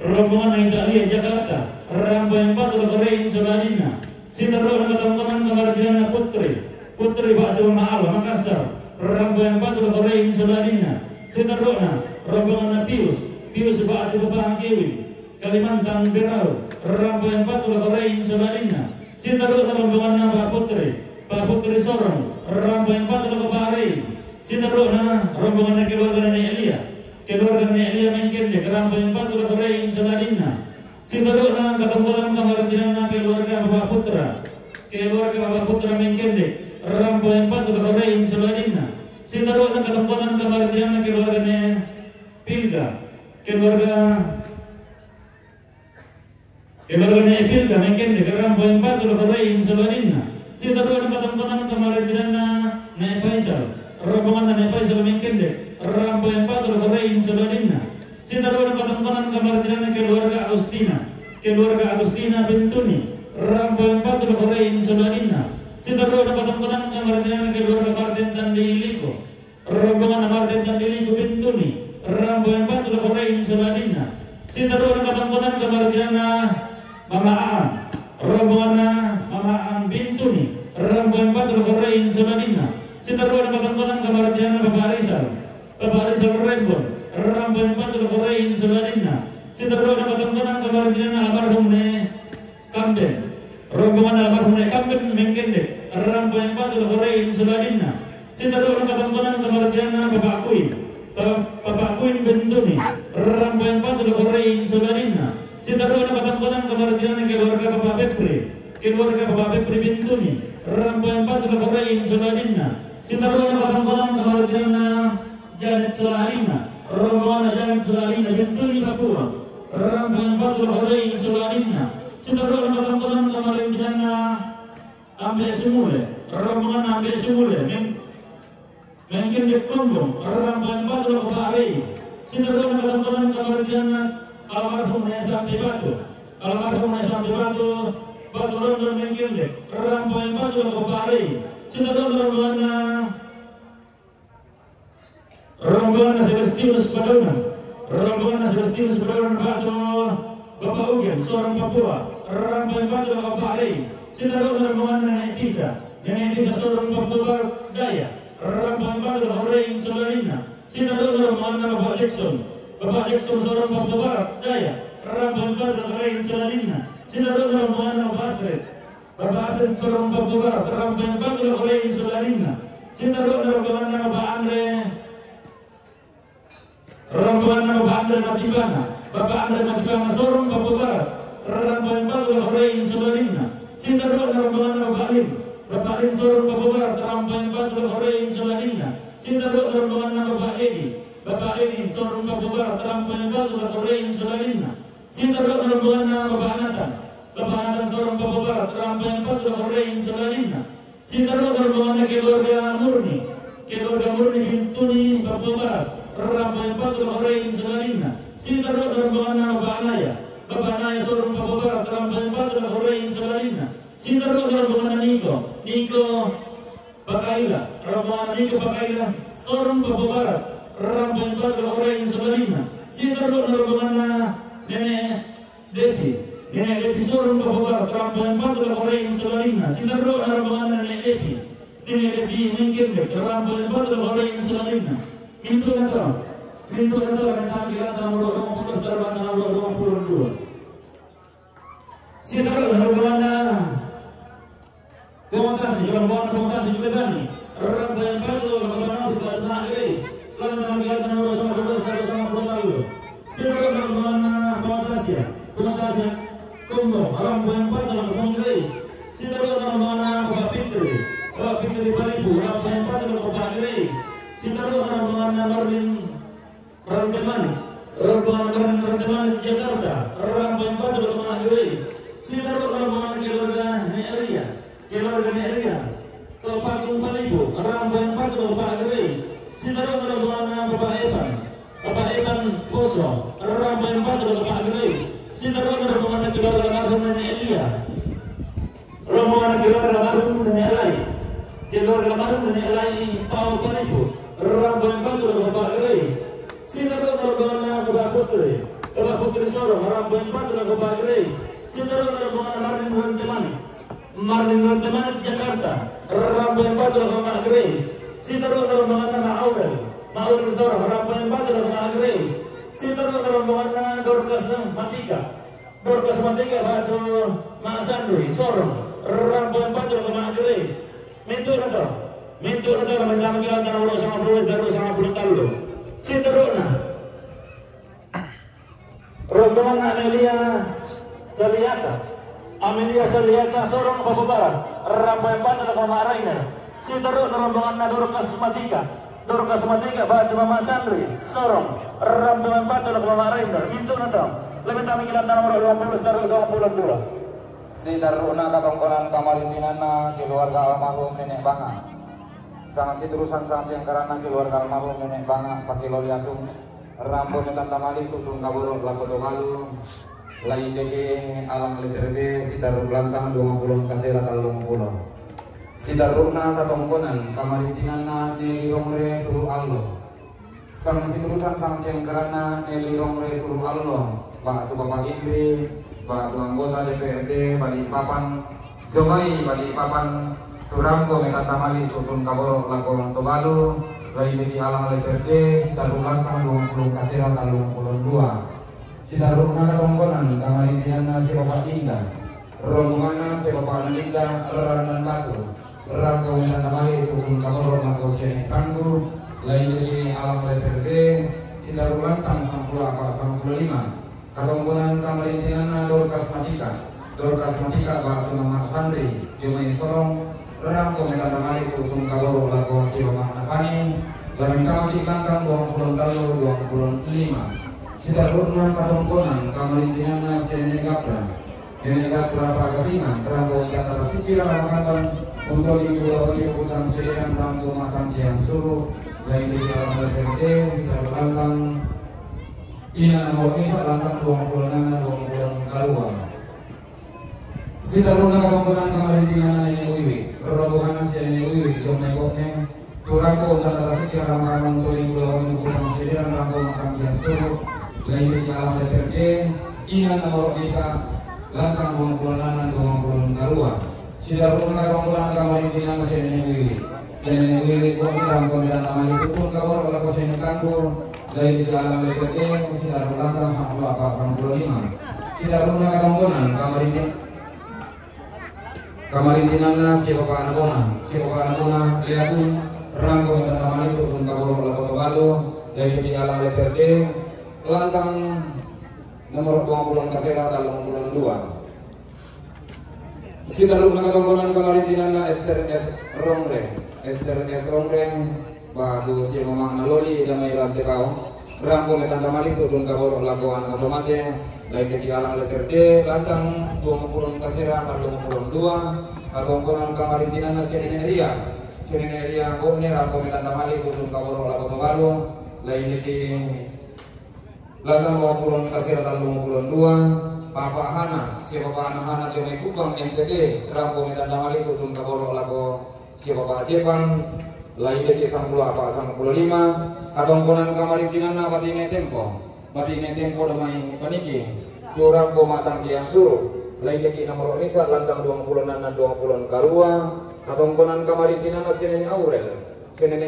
rombongan Naida Alia Jakarta Rambo yang patuh Korein Soladina Sinterona ketempatan kemerdekaan Putri Batu Mahal Makassar Rambo yang patuh Korein Soladina Sinterona rombongan Pius Batu Bahagiwi Kalimantan Berau Rambo yang patuh Korein Soladina Sinterona rombongan Pak Putri Sorong Rambo yang patuh Bahari Sinterona rombongan keluarga Elia keluarga Elia Mengkende Rambo yang patuh Korein Soladina Sinterona ketempatan kemerdekaan keluarga Bapak Putra Mengkende Rambo yang patuh Korein Soladina Sinterona ketempatan kemerdekaan keluarga Pilga keluarga Pilga Mengkende Rambo yang patuh Korein Soladina Sinterona ketempatan kemerdekaan Faisal rombongan Faisal Mengkende Rambo yang patuh Korein Soladina Sinterona ketempatan kemerdekaan keluarga Agustina Bintuni Rambo yang patuh Korein Soladina Sinterona ketempatan kemerdekaan keluarga Martin Tandiliko rombongan Martin Tandiliko Bintuni Rambo yang patuh Korein Soladina Sinterona ketempatan kemerdekaan Mama Aan rombongan Mama Aan Bintuni Rambo yang patuh Korein Soladina Sinterona ketempatan kemerdekaan Bapak Rizal Rembon Rambo yang patuh Korein Soladina Sinterona ketempatan kemerdekaan almarhum Kamben rombongan almarhum Kamben Mengkende Rambo yang patuh Korein Soladina Sinterona ketempatan kemerdekaan Bapak Kuin Bentuni Rambo yang patuh Korein Soladina Sinterona ketempatan kemerdekaan keluarga Bapak Bepri Bentuni Rambo yang patuh Korein Soladina Sinterona ketempatan kemerdekaan Janet Solarina rombongan Janet Solarina Bintuni Papua Rambo yang patuh Korein Solarina Sinterona ketempatan kemerdekaan Ambe Sumule rombongan Ambe Sumule Mengkende Kombong Rambo yang patuh Bahari Sinterona ketempatan kemerdekaan almarhum Sampai Batu Batu Rondon Mengkende Rambo yang patuh Bahari Sinterona rombongan Celestinus Padaunan Batu Bapak Ugen seorang Papua Rambo yang patuh Bapak Rey Sinterona rombongan Nenetisa seorang Papua Daya Rambo yang patuh Korein Soladina Sinterona rombongan Bapak Jackson seorang Papua Barat Daya Rambo yang patuh Korein Soladina Sinterona rombongan Bapak Asret seorang Papua Barat Rambo yang patuh Korein Soladina Sinterona rombongan Bapak Andre Matibana Bapak Andre Matibana seorang Papua Barat Rambo yang patuh Korein Soladina Sinterona rombongan Bapak Lim seorang Papua Barat Rambo yang patuh Korein Soladina Sinterona rombongan Bapak Edi seorang Papua Barat Rambo yang patuh Korein Soladina Sinterona rombongan Bapak Nathan seorang Papua Barat Rambo yang patuh Korein Soladina Sinterona rombongan keluarga Murni Bintuni Papua Barat Rampai Patu Horein Salarina, Sintaro Ramana Banaya, Babanaya Sorum Papabarat, Rampai Patu Horein Salarina, Sintaro Ramana Niko Pakaila, Ramana Niko Pakaila, Sorum Papabarat, Rampai Patu Horein Salarina, Sintaro Ramana Nene Depi Sorum Papabarat, Rampai Patu Horein Salarina, Sintaro Ramana Nene Depi mungkin Rampai Patu Horein Salarina. Pintu nato dan tampilan nomor 20 terbang nomor 22. Siapa berwana komunikasi juga kami. Rampai Patu berwana di Batna Grace. Lalu tampilan nomor 12 sama lalu. Siapa berwana komunikasi Kongo Rampai Patu nomor Grace. Siapa berwana Bapak Fitri Palipu Rampai Patu nomor Grace. Sintaro Ramana Marlin Ranteman Jakarta Rampai Patu Ramana Grace. Sintaro Ramana keluarga Neria Patung Palipu Rampai Patu Bapak Grace. Sintaro Ramana Bapak Evan Poso Rampai Patu Bapak Grace. Sintaro Ramana keluarga Marhum Nenek Elia Ramana keluarga Marhum Nenek Elai keluarga Marhum Nenek Elai Pau Palipu Rampai Patu Bapak Grace. Sintaro Ramana Bapak Putri Sorong Rampai Patu Bapak Grace. Sintaro Ramana Marlin Rantemani Jakarta Rampai Patu Bapak Grace. Sintaro Ramana Maurel Sorong Rampai Patu Bapak Grace. Sintaro Ramana Dorcas Matika Batu Mak Sandri Sorong Rampai Patu Bapak Grace. Mintu na mendapat kita ulo sama puluh daru sama puluh talu. Sintaro rombongan Amelia Saliata Sorong Papua Barat Rampai Patu Mama Rainer. Sintaro rombongan Dorcas Matika Batu Mama Sandri Sorong Rampai Patu Mama Rainer. Mintu na lebih kami kita nomor 20 daru 22. Sintaro katongkolan kamarintinana keluarga almarhum Nenek Banga. Sang siturusan sang yang karena keluarga almarhum Nenek Banga pakai loliatung rampo metan tamali tutun kaburo lakoto malu lain deke alam leterbe Sintaro belantang 20 kasera talung pulau Sintaruna katongkonan kamarintinana Neli Rongre turu allo. Sang siturusan sang yang karena Neli Rongre turu allo Pak Bapak Indri Pak anggota DPRD Balikpapan Jomai Balikpapan Turambo mekatamali tutun kaboro lakon tobalu lain di alam leterbe Sintaro belantang 20 kasera talung pulau 2. Sintaro katongkonan kamarintinana si Bapak Indah rombongan si Bapak Indah Ranan Batu Rangka Wisata Mali tutun kaboro lakon siane kanggu lain di alam leterbe Sintaro belantang 95. Katongkonan kamarintinana Dorcas Matika Batu Mama Sandri Jomai Sorong Rangko mekatamali tutun kaboro lakon si Bapak Napani Lamin kamati kantang 20 talu 25. Sintaro katongkonan kamarintinana si Nenek Gapra Pagasingan Rangko kata sikira kantang untuk ibu putan sedian rangko makan yang suruh lain di alam leterbe Sintaro belantang Ina nomor bisa langkah 20 kaluan. Sintaro katongkonan kamarintinana ini uiwi rombongan si ini uiwi jomne turangko tata sikir rangka untuk ibu putan sedian rangko makan yang suruh lain di alam leterbe Ina nomor bisa langkah 20 kaluan. Sintaro katongkonan kamarintinana si ini uiwi koni rangko dan nama itu pun kabor kalau kesini kanggo lain di alam leterbe Sintaro belantang 95. Sintaro katongkonan kamarintinana si Bapak Anakona lihatun rangko mekatamali tutun kaboro lakon tobalu lain di alam leterbe lantang nomor 20 kasera talung 2. Sintaro katongkonan kamarintinana Esther S. Rongre Batu si Mama Naloli damai lantai kau rangko mekatamali tutun kaboro lakon otomate lain di alam leterbe lantang 20 kasera talung 2. Katongkonan kamarintinana si Nenek Eria Kone rangko mekatamali tutun kaboro lakon tobalu lain iki Lantang 20 kasih datang 22 Bapak Hana, si Bapak Hana Jomai Kubang MTD Rampo Medan Damali tutun kaboro lako si Bapak Jepang lain deki 10 apa 55 katongkonan kamarintinan na batine tempo damai paniki tu Rampo Matang Kiang Suruh lain deki nomor Nisa lantang 20 nana 20 karua katongkonan kamarintinan na si Nene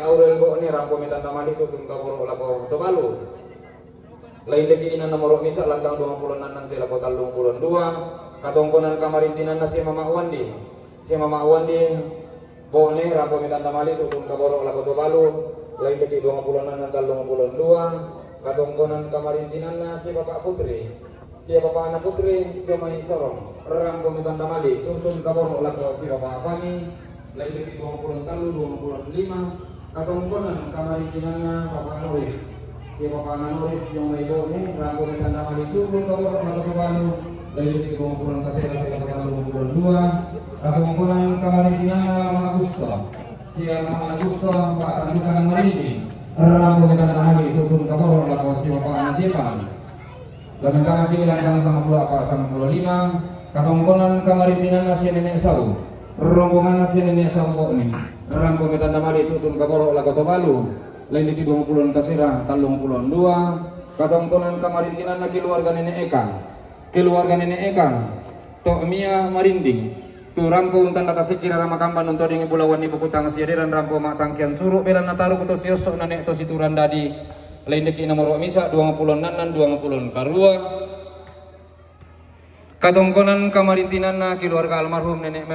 Aurel bo ni Rampo Medan Damali tutun kaboro lako Tobalu lain lagi ina nomor misa lantang 20 nanan sila kota 22 katongkonan kamarintinan na si Mama Wandi bone Rampo Medan Damali tutun kaboro la kota Balu lain lagi 20 nanan 22 katongkonan kamarintinan na si Bapak anak putri Jomai Sorong Rampo Medan Damali tutun kaboro la kota si Bapak Pani lain lagi 20 25 katongkonan kamarintinan na Bapak Nuris si Bapak Nuris yang may bone Rampo Medan Damali tutun kaboro la kota Balu lain lagi 20 kasih la kota 22 katongkonan kamarintinan na mga gusto siya mga gusto Pak Tandukan Marindi Rampo Medan Damali tutun kaboro la kota si Bapak anak Jepang lamin kaki lantang 55 katongkonan kamarintinan na si Nenek Sau rombongan na si Nenek Sau po ni Rampo Medan Damali tutun kaboro la kota Balu lain di 20 kasira 32 katongkonan kamarintinan na keluarga Nenek Ekang to Mia Marinding tu Rampo untan data sekira ramakamban untuk dingi bulawan ni bukutang siadiran Rampo Matang Kian Suruh beran nataru kuto siosok nanek to situran dadi lain deki nomor misa 20 nanan 20 karua katongkonan kamarintinan na keluarga almarhum Nenek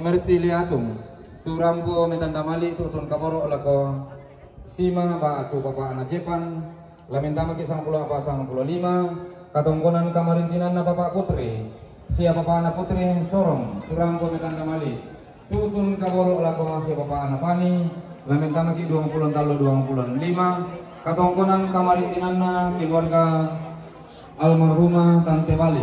Mercy liatung tu Rampo Medan Damali tutun kaboro lako sima ba tu Bapak anak Jepan lamin tama ki 10 apa 55 katongkonan kamarintinan na Bapak Putri siapa Bapak anak Putri Sorong tu Rampo Medan Damali tutun kaboro lako si Bapak anak Pani lamin tama ki 20 talo 25 katongkonan kamarintinan na keluarga almarhumah Tante Bali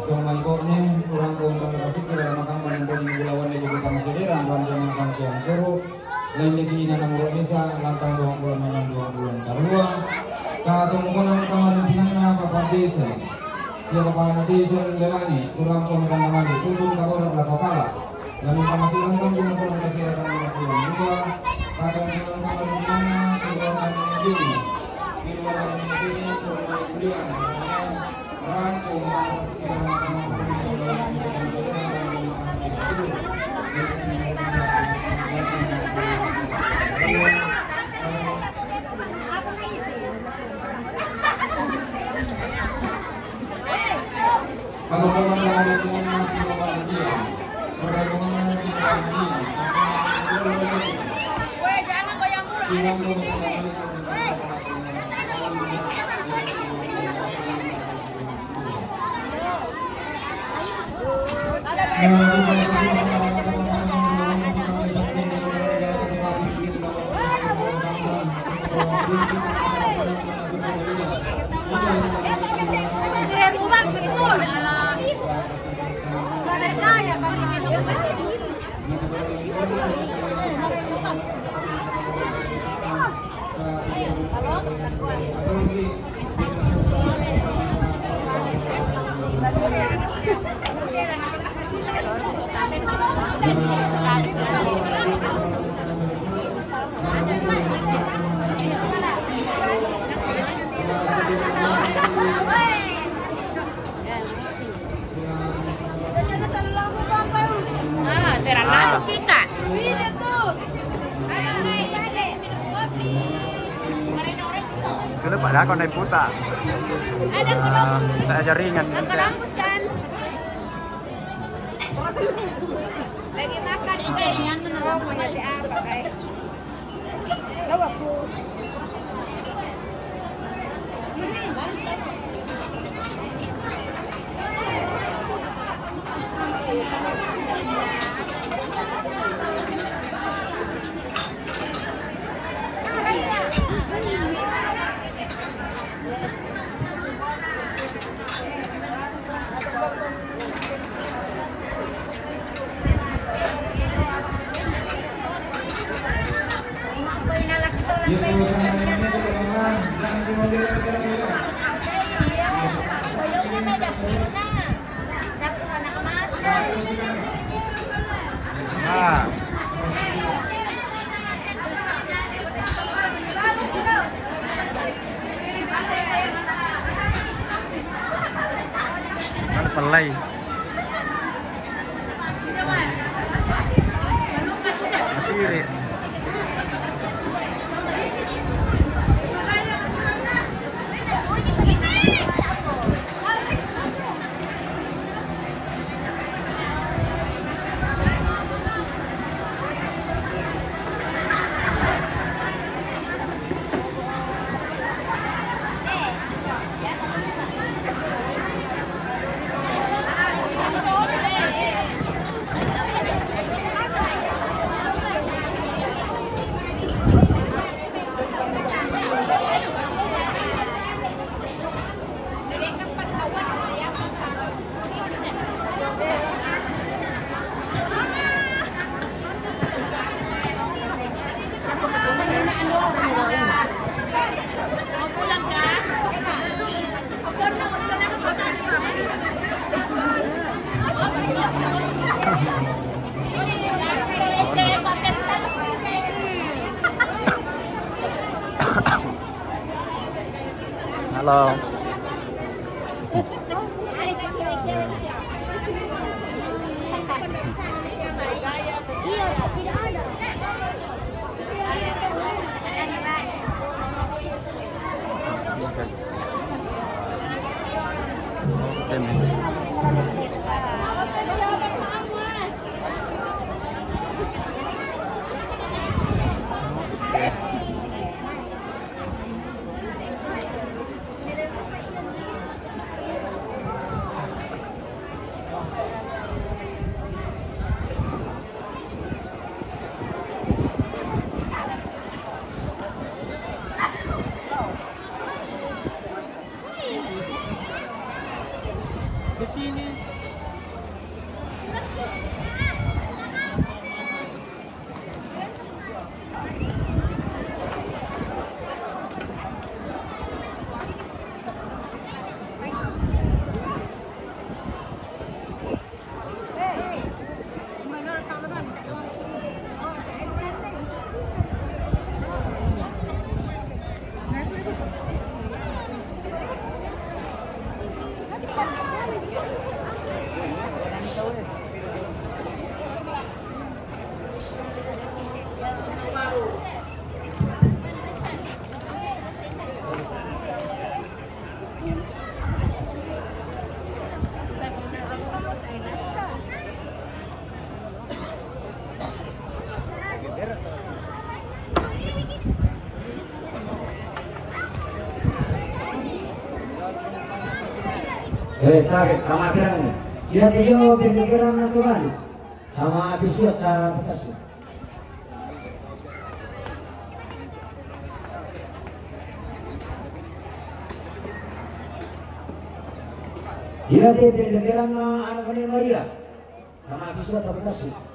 cuma iboknya kurang kongkang kasih kira makamban yang bodi bulawan di bukang sederan Rampo Matang Kian Suruh lain lagi ina nomor Nisa lantang 20 karua katongkonan kamarintinan na Bapak Desa siapa Bapak Desa Delani Rampo Medan Damali tutun kaboro la Papala lalu kamati lantang 20 kasih datang 52 katongkonan kamarintinan na keluarga Jini cuma kemudian Rampo Sudah pada kon naik puta. Ada jaringan. Kan? Lagi makan ikannya menerang menjadi apa kayak. Tahu aku. Ah. Kan pelai. Masih. Halo. Iya, tidak ada. Ke sini. Tarik sama kerana dia tejo pendidikan natural sama abisnya ta batas dia pendidikan anak Maria sama abisnya ta batas